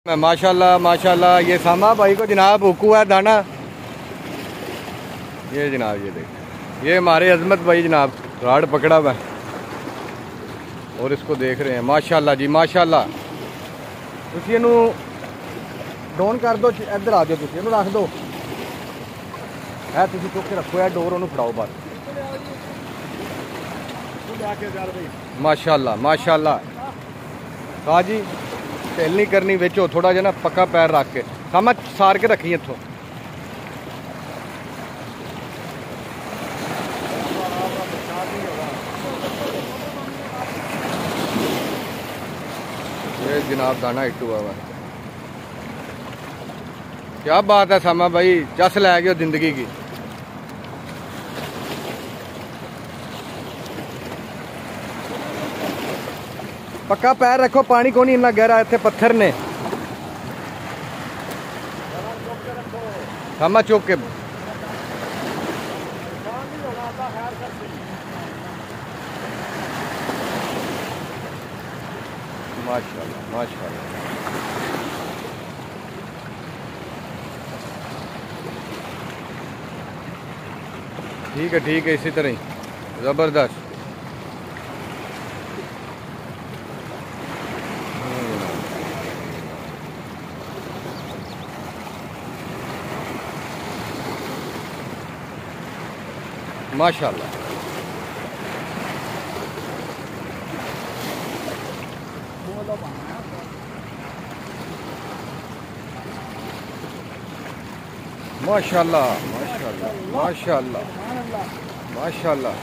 माशाल्लाह माशाल्लाह। ये सामा भाई को जनाब हुकू है दाना। ये जनाब ये देख, ये हमारे अजमत भाई जनाब राड पकड़ा हुआ है और इसको देख रहे हैं। माशाल्लाह जी माशाल्लाह। तुसी इनू डोन कर दो, इधर आ जाओ, तुसी इनू रख दो है, तुसी चुक के रखो है डोर, उन्होंने फड़ाओ बस। माशाल्लाह माशाल्लाह। कहा जी ढिल नहीं करनी, बेचो थोड़ा जा ना पक्का पैर रख के, सामा सार के रखी इतों। ये जनाब दाना इट्टू हुआ। क्या बात है सामा भाई, चस लै गए जिंदगी की। पक्का पैर रखो, पानी को नहीं इतना गहरा, इतने पत्थर ने। सामा चौक के माशाल्लाह माशाल्लाह। ठीक है इसी तरह ही जबरदस्त। माशाल्लाह माशाल्लाह माशाल्लाह माशाल्लाह माशाल्लाह।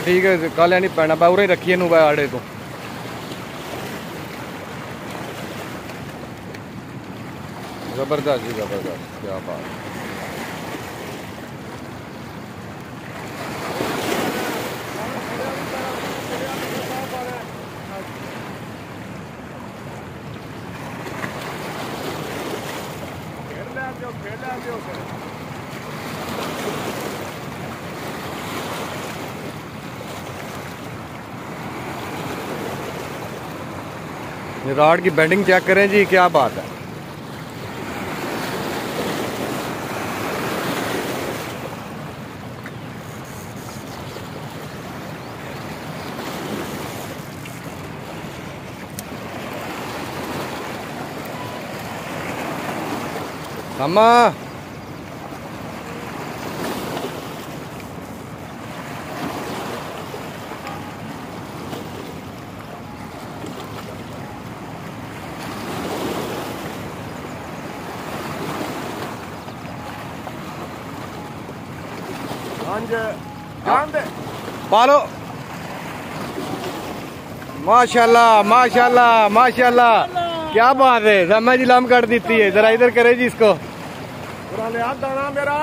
ठीक है कल नहीं पैना पा उरे रखिए नू आड़े तो। जबरदस्त जी जबरदस्त, क्या बात। राड की बेंडिंग चेक करें जी, क्या बात है। सामा पालो। माशाल्लाह माशाल्लाह माशाल्लाह, क्या बात है। सामा जी लाम काट दी है, जरा इधर करे जी इसको। दाना मेरा